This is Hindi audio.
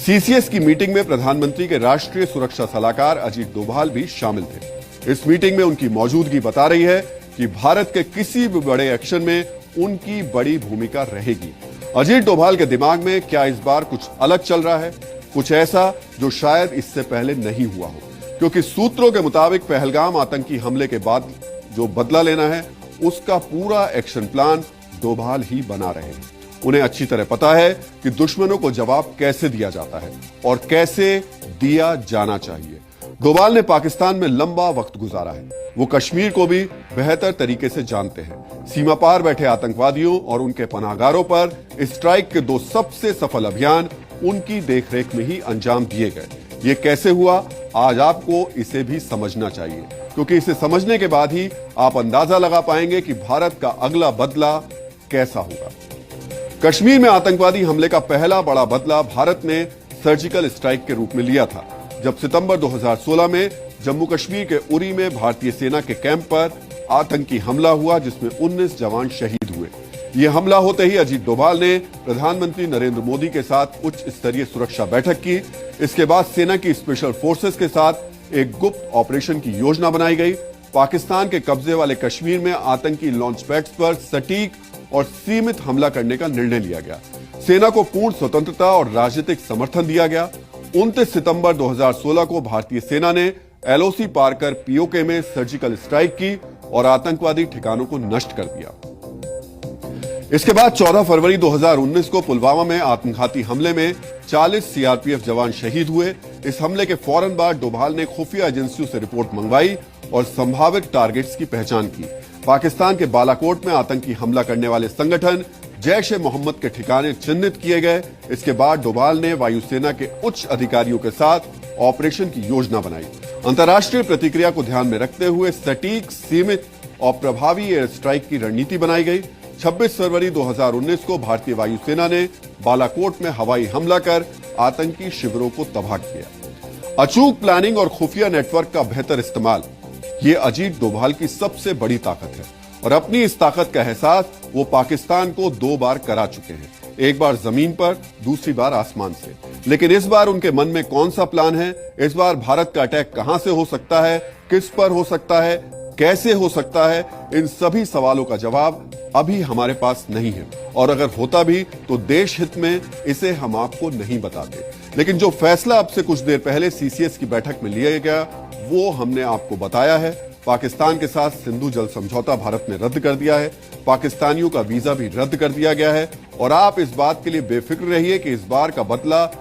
सीसीएस की मीटिंग में प्रधानमंत्री के राष्ट्रीय सुरक्षा सलाहकार अजीत डोभाल भी शामिल थे। इस मीटिंग में उनकी मौजूदगी बता रही है कि भारत के किसी भी बड़े एक्शन में उनकी बड़ी भूमिका रहेगी। अजीत डोभाल के दिमाग में क्या इस बार कुछ अलग चल रहा है, कुछ ऐसा जो शायद इससे पहले नहीं हुआ हो, क्योंकि सूत्रों के मुताबिक पहलगाम आतंकी हमले के बाद जो बदला लेना है उसका पूरा एक्शन प्लान डोभाल ही बना रहे हैं। उन्हें अच्छी तरह पता है कि दुश्मनों को जवाब कैसे दिया जाता है और कैसे दिया जाना चाहिए। डोभाल ने पाकिस्तान में लंबा वक्त गुजारा है, वो कश्मीर को भी बेहतर तरीके से जानते हैं। सीमा पार बैठे आतंकवादियों और उनके पनाहगारों पर स्ट्राइक के 2 सबसे सफल अभियान उनकी देखरेख में ही अंजाम दिए गए। ये कैसे हुआ, आज आपको इसे भी समझना चाहिए, क्योंकि इसे समझने के बाद ही आप अंदाजा लगा पाएंगे कि भारत का अगला बदला कैसा होगा। कश्मीर में आतंकवादी हमले का पहला बड़ा बदला भारत ने सर्जिकल स्ट्राइक के रूप में लिया था, जब सितंबर 2016 में जम्मू कश्मीर के उरी में भारतीय सेना के कैंप पर आतंकी हमला हुआ, जिसमें 19 जवान शहीद हुए। यह हमला होते ही अजीत डोभाल ने प्रधानमंत्री नरेंद्र मोदी के साथ उच्च स्तरीय सुरक्षा बैठक की। इसके बाद सेना की स्पेशल फोर्सेस के साथ एक गुप्त ऑपरेशन की योजना बनाई गई। पाकिस्तान के कब्जे वाले कश्मीर में आतंकी लॉन्च पैड्स पर सटीक और सीमित हमला करने का निर्णय लिया गया। सेना को पूर्ण स्वतंत्रता और राजनीतिक समर्थन दिया गया। 29 सितंबर 2016 को भारतीय सेना ने एलओसी पार कर पीओके में सर्जिकल स्ट्राइक की और आतंकवादी ठिकानों को नष्ट कर दिया। इसके बाद 14 फरवरी 2019 को पुलवामा में आत्मघाती हमले में 40 सीआरपीएफ जवान शहीद हुए। इस हमले के फौरन बाद डोभाल ने खुफिया एजेंसियों से रिपोर्ट मंगवाई और संभावित टारगेट्स की पहचान की। पाकिस्तान के बालाकोट में आतंकी हमला करने वाले संगठन जैश-ए-मोहम्मद के ठिकाने चिन्हित किए गए। इसके बाद डोभाल ने वायुसेना के उच्च अधिकारियों के साथ ऑपरेशन की योजना बनाई। अंतर्राष्ट्रीय प्रतिक्रिया को ध्यान में रखते हुए सटीक, सीमित और प्रभावी एयर स्ट्राइक की रणनीति बनाई गई। 26 फरवरी 2019 को भारतीय वायुसेना ने बालाकोट में हवाई हमला कर आतंकी शिविरों को तबाह किया। अचूक प्लानिंग और खुफिया नेटवर्क का बेहतर इस्तेमाल, ये अजीत डोभाल की सबसे बड़ी ताकत है और अपनी इस ताकत का एहसास वो पाकिस्तान को 2 बार करा चुके हैं, एक बार जमीन पर, दूसरी बार आसमान से। लेकिन इस बार उनके मन में कौन सा प्लान है, इस बार भारत का अटैक कहां से हो सकता है, किस पर हो सकता है, कैसे हो सकता है, इन सभी सवालों का जवाब अभी हमारे पास नहीं है, और अगर होता भी तो देश हित में इसे हम आपको नहीं बताते। लेकिन जो फैसला अब से कुछ देर पहले सीसीएस की बैठक में लिया गया वो हमने आपको बताया है। पाकिस्तान के साथ सिंधु जल समझौता भारत ने रद्द कर दिया है, पाकिस्तानियों का वीजा भी रद्द कर दिया गया है, और आप इस बात के लिए बेफिक्र रहिए कि इस बार का बदला